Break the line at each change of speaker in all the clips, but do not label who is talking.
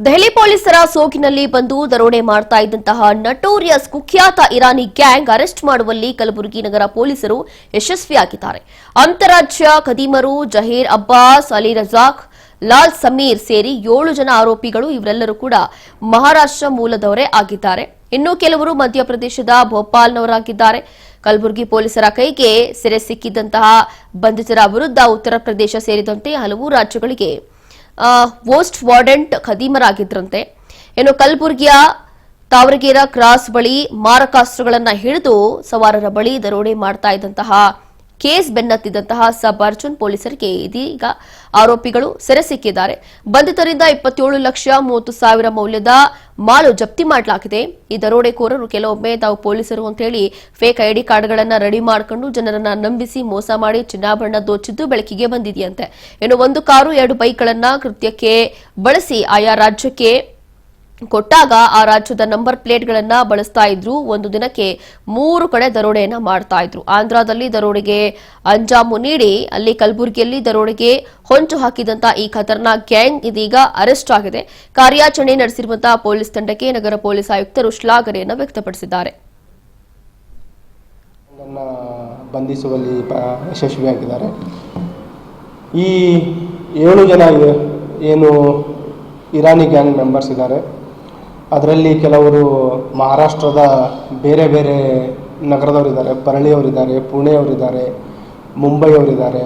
ದೆಹಲಿ ಪೊಲೀಸರ ಸೋಗಿನಲ್ಲಿ ಬಂದು ದರೋಡೆ ಮಾಡ್ತಾ ಇದ್ದಂತಹ ನಟೋರಿಯಸ್ ಕುಖ್ಯಾತ ಇರಾನಿ ಗ್ಯಾಂಗ್ ಅರೆಸ್ಟ್ ಮಾಡುವಲ್ಲಿ ಕಲಬುರಗಿ ನಗರ ಪೊಲೀಸರು ಯಶಸ್ವಿಯಾಗಿದ್ದಾರೆ. ಅಂತಾರಾಜ್ಯ ಖದೀಮರು ಜಹೀರ್ ಅಬ್ಬಾಸ್, ಅಲಿ ರಜಾಕ್, ಲಾಲ್ ಸಮೀರ್ ಸೇರಿ 7 ಜನ ಆರೋಪಿಗಳು. ಇವರೆಲ್ಲರೂ ಕೂಡ ಮಹಾರಾಷ್ಟ್ರ ಮೂಲದವರೇ ಆಗಿದ್ದಾರೆ. ಇನ್ನು ಕೆಲವರು ಮಧ್ಯಪ್ರದೇಶದ ಭೋಪಾಲ್ನವರಾಗಿದ್ದಾರೆ. ಕಲಬುರಗಿ ಪೊಲೀಸರ ಕೈಗೆ ಸೆರೆ ಸಿಕ್ಕಿದ್ದಂತಹ ಬಂಧಿತರ ವಿರುದ್ಧ ಉತ್ತರ ಪ್ರದೇಶ ಸೇರಿದಂತೆ ಹಲವು ರಾಜ್ಯಗಳಿಗೆ ಮೋಸ್ಟ್ ವಾರೆಂಟ್ ಖದೀಮರಾಗಿದ್ರಂತೆ. ಇನ್ನು ಕಲಬುರಗಿಯ ತಾವರಗೇರ ಕ್ರಾಸ್ ಬಳಿ ಮಾರಕಾಸ್ತ್ರಗಳನ್ನು ಹಿಡಿದು ಸವಾರರ ಬಳಿ ದರೋಡೆ ಮಾಡ್ತಾ ಇದ್ದಂತಹ ಕೇಸ್ ಬೆನ್ನತ್ತಿದ್ದಂತಹ ಸಬ್ ಅರ್ಜುನ್ ಪೊಲೀಸರಿಗೆ ಇದೀಗ ಆರೋಪಿಗಳು ಸೆರೆ ಸಿಕ್ಕಿದ್ದಾರೆ. ಬಂಧಿತರಿಂದ 27,30,000 ಮೌಲ್ಯದ ಮಾಲು ಜಪ್ತಿ ಮಾಡಲಾಗಿದೆ. ಈ ದರೋಡೆಕೋರರು ಕೆಲವೊಮ್ಮೆ ತಾವು ಪೊಲೀಸರು ಅಂತ ಹೇಳಿ ಫೇಕ್ ಐಡಿ ಕಾರ್ಡ್ಗಳನ್ನು ರೆಡಿ ಮಾಡಿಕೊಂಡು ಜನರನ್ನ ನಂಬಿಸಿ ಮೋಸ ಮಾಡಿ ಚಿನ್ನಾಭರಣ ದೋಚಿದ್ದು ಬೆಳಕಿಗೆ ಬಂದಿದೆಯಂತೆ. ಇನ್ನು 1 ಕಾರು 2 ಬೈಕ್ಗಳನ್ನು ಕೃತ್ಯಕ್ಕೆ ಬಳಸಿ ಆಯಾ ರಾಜ್ಯಕ್ಕೆ ಕೊಟ್ಟಾಗ ಆ ರಾಜ್ಯದ ನಂಬರ್ ಪ್ಲೇಟ್ಗಳನ್ನ ಬಳಸ್ತಾ ಇದ್ರು. ಒಂದು ದಿನಕ್ಕೆ 3 ಕಡೆ ದರೋಡೆಯನ್ನ ಮಾಡ್ತಾ ಇದ್ರು. ಆಂಧ್ರದಲ್ಲಿ ದರೋಡೆಗೆ ಅಂಜಾಮು ನೀಡಿ ಅಲ್ಲಿ ಕಲಬುರಗಿಯಲ್ಲಿ ದರೋಡೆಗೆ ಹೊಂಚು ಹಾಕಿದಂತ ಈ ಖತರ್ನಾಕ್ ಗ್ಯಾಂಗ್ ಇದೀಗ ಅರೆಸ್ಟ್ ಆಗಿದೆ. ಕಾರ್ಯಾಚರಣೆ ನಡೆಸಿರುವಂತಹ ಪೊಲೀಸ್ ತಂಡಕ್ಕೆ ನಗರ ಪೊಲೀಸ್ ಆಯುಕ್ತರು ಶ್ಲಾಘನೆಯನ್ನು ವ್ಯಕ್ತಪಡಿಸಿದ್ದಾರೆ.
ಬಂಧಿಸುವಲ್ಲಿ ಯಶಸ್ವಿಯಾಗಿದ್ದಾರೆ. ಈ 7 ಜನ ಏನು ಇರಾನಿ ಗ್ಯಾಂಗ್ ಮೆಂಬರ್ಸ್ ಇದ್ದಾರೆ, ಅದರಲ್ಲಿ ಕೆಲವರು ಮಹಾರಾಷ್ಟ್ರದ ಬೇರೆ ಬೇರೆ ನಗರದವರಿದ್ದಾರೆ. ಪರಳಿಯವರಿದ್ದಾರೆ, ಪುಣೆಯವರಿದ್ದಾರೆ, ಮುಂಬೈಯವರಿದ್ದಾರೆ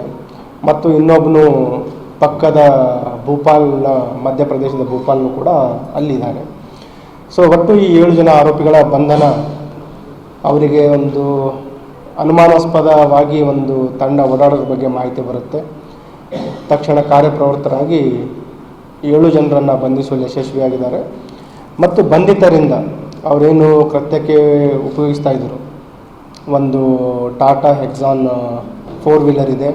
ಮತ್ತು ಇನ್ನೊಬ್ಬನು ಪಕ್ಕದ ಭೂಪಾಲ್ನ ಮಧ್ಯಪ್ರದೇಶದ ಭೂಪಾಲ್ನು ಕೂಡ ಅಲ್ಲಿದ್ದಾರೆ. ಸೊ ಒಟ್ಟು ಈ 7 ಜನ ಆರೋಪಿಗಳ ಬಂಧನ, ಅವರಿಗೆ ಒಂದು ಅನುಮಾನಾಸ್ಪದವಾಗಿ ಒಂದು ತಂಡ ಓಡಾಡೋದ್ರ ಬಗ್ಗೆ ಮಾಹಿತಿ ಬರುತ್ತೆ. ತಕ್ಷಣ ಕಾರ್ಯಪ್ರವೃತ್ತರಾಗಿ 7 ಜನರನ್ನು ಬಂಧಿಸುವಲ್ಲಿ ಯಶಸ್ವಿಯಾಗಿದ್ದಾರೆ. ಮತ್ತು ಬಂಧಿತರಿಂದ ಅವರೇನು ಕೃತ್ಯಕ್ಕೆ ಉಪಯೋಗಿಸ್ತಾ ಇದ್ದರು, ಒಂದು ಟಾಟಾ ಹೆಕ್ಸಾನ್ 4 ವೀಲರ್ ಇದೆ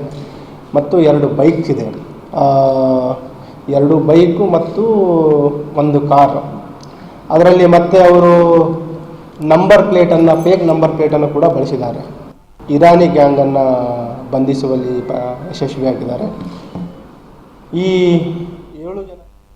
ಮತ್ತು 2 ಬೈಕ್ಸ್ ಇದೆ. 2 ಬೈಕು ಮತ್ತು 1 ಕಾರ್. ಅದರಲ್ಲಿ ಮತ್ತೆ ಅವರು ನಂಬರ್ ಪ್ಲೇಟನ್ನು, ಫೇಕ್ ನಂಬರ್ ಪ್ಲೇಟನ್ನು ಕೂಡ ಬಳಸಿದ್ದಾರೆ. ಇರಾನಿ ಗ್ಯಾಂಗನ್ನು ಬಂಧಿಸುವಲ್ಲಿ ಯಶಸ್ವಿಯಾಗಿದ್ದಾರೆ. ಈ 7 ಜನ